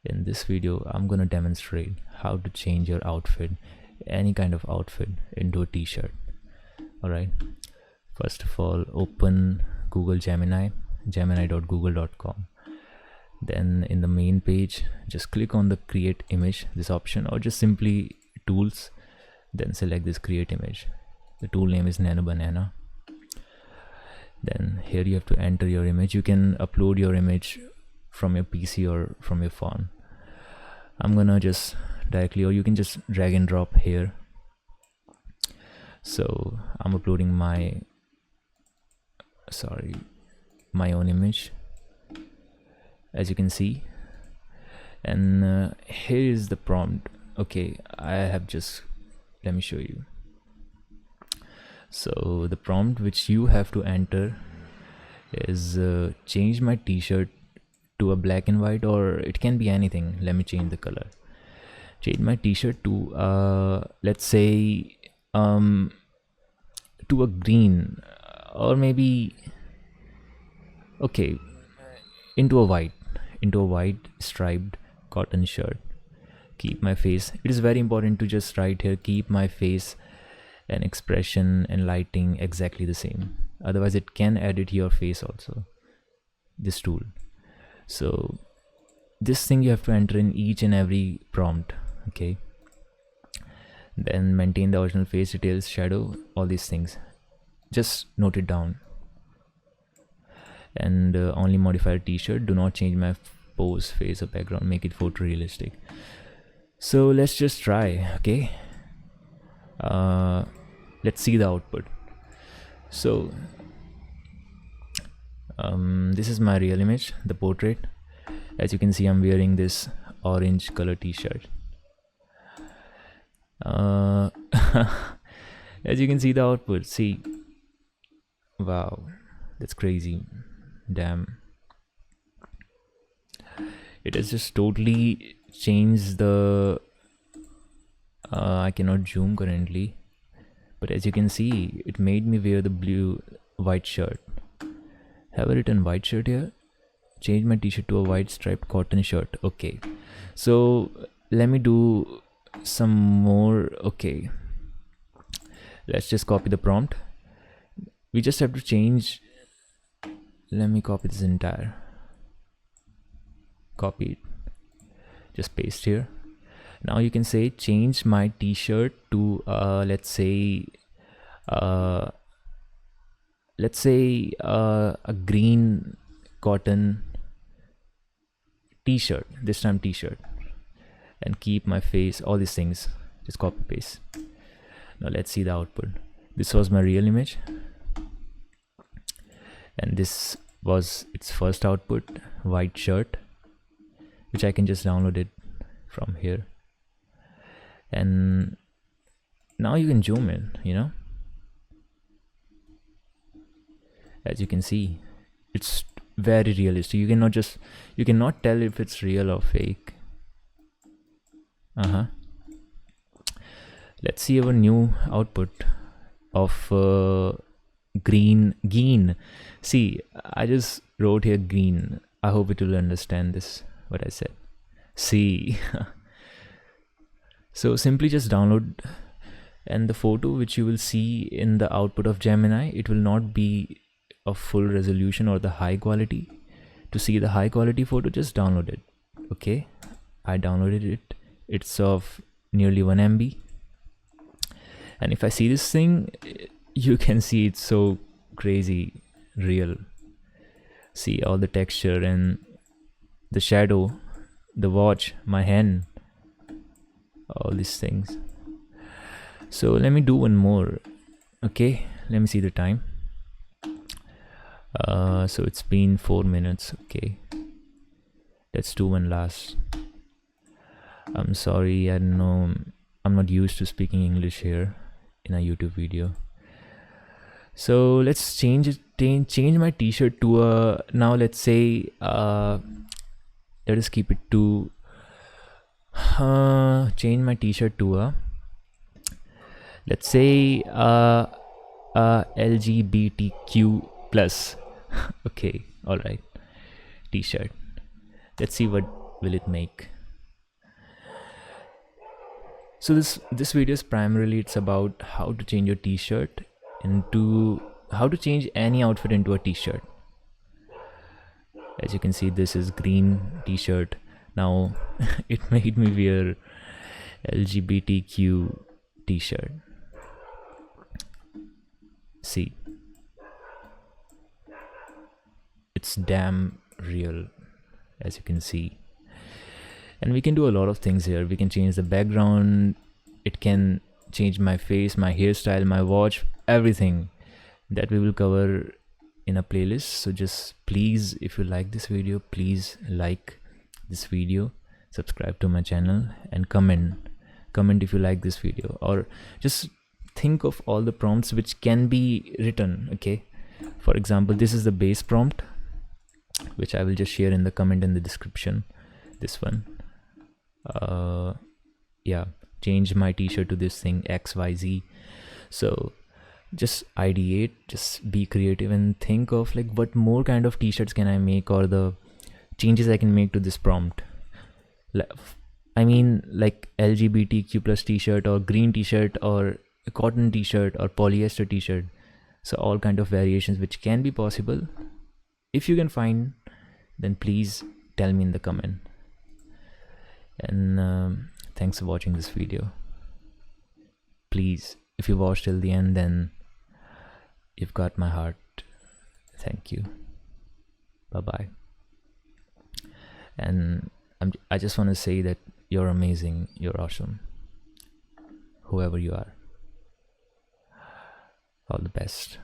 In this video, I'm gonna demonstrate how to change your outfit, any kind of outfit, into a t-shirt. Alright, first of all, open Google Gemini, gemini.google.com. Then in the main page, just click on the create image, this option, or just simply tools, then select this create image. The tool name is Nano Banana. Then here you have to enter your image. You can upload your image from your PC or from your phone. I'm gonna just directly, or you can just drag and drop here. So I'm uploading my own image, as you can see, and here is the prompt. Okay, let me show you. So the prompt which you have to enter is change my t-shirt to a black and white, or it can be anything. Let me change the color. Change my t-shirt to let's say to a green, or maybe into a white striped cotton shirt. Keep my face. It is very important to just write here, keep my face and expression and lighting exactly the same, otherwise it can edit your face also, this tool. So this thing you have to enter in each and every prompt. Okay, then maintain the original face details, shadow, all these things, just note it down. And only modify a t-shirt, do not change my pose, face or background, make it photorealistic. So let's just try. Okay, let's see the output. So this is my real image, the portrait. As you can see, I'm wearing this orange color t-shirt. As you can see the output, see, wow, that's crazy. Damn, it has just totally changed the I cannot zoom currently, but as you can see, it made me wear the white shirt. Have I written white shirt here? Change my t-shirt to a white striped cotton shirt. Okay, so let me do some more. Okay, let's just copy the prompt. We just have to change. Let me copy this entire. Copy it. Just paste here. Now you can say change my t-shirt to let's say a green cotton t-shirt, this time t-shirt, and keep my face, all these things, just copy paste. Now let's see the output. This was my real image, and this was its first output, white shirt, which I can just download it from here. And now you can zoom in, as you can see, it's very realistic. You cannot tell if it's real or fake. Let's see our new output of green. See, I just wrote here green. I hope it will understand this, what I said. See. So simply just download, and the photo which you will see in the output of Gemini, it will not be of full resolution or the high quality. To see the high quality photo, just download it. Okay, I downloaded it. It's of nearly 1 MB, and if I see this thing, you can see it's so crazy real. See all the texture and the shadow, the watch, my hand, all these things. So let me do one more. Okay, let me see the time. So it's been 4 minutes. Okay, let's do one last. I'm sorry, I don't know, I'm not used to speaking English here in a YouTube video. So let's change my t-shirt to a, now let's say let us keep it to change my t-shirt to a, let's say LGBTQ plus. Okay, all right, t-shirt. Let's see what will it make. So this video is primarily, it's about how to change your t-shirt into, how to change any outfit into a t-shirt. As you can see, this is green t-shirt. Now it made me wear LGBTQ t-shirt. See, it's damn real, as you can see. And we can do a lot of things here. We can change the background, it can change my face, my hairstyle, my watch, everything that we will cover in a playlist. So just please, if you like this video, please like this video, subscribe to my channel, and comment if you like this video, or just think of all the prompts which can be written. Okay, for example, this is the base prompt, which I will just share in the comment in the description. This one, yeah, change my t-shirt to this thing XYZ. So just ideate, just be creative, and think of like what more kind of t-shirts can I make, or the changes I can make to this prompt. I mean, like LGBTQ plus t-shirt, or green t-shirt, or a cotton t-shirt, or polyester t-shirt. So all kind of variations which can be possible. If you can find, then please tell me in the comment. And thanks for watching this video. Please, if you watched till the end, then you've got my heart. Thank you. Bye bye. And I just want to say that you're amazing, you're awesome, whoever you are. All the best.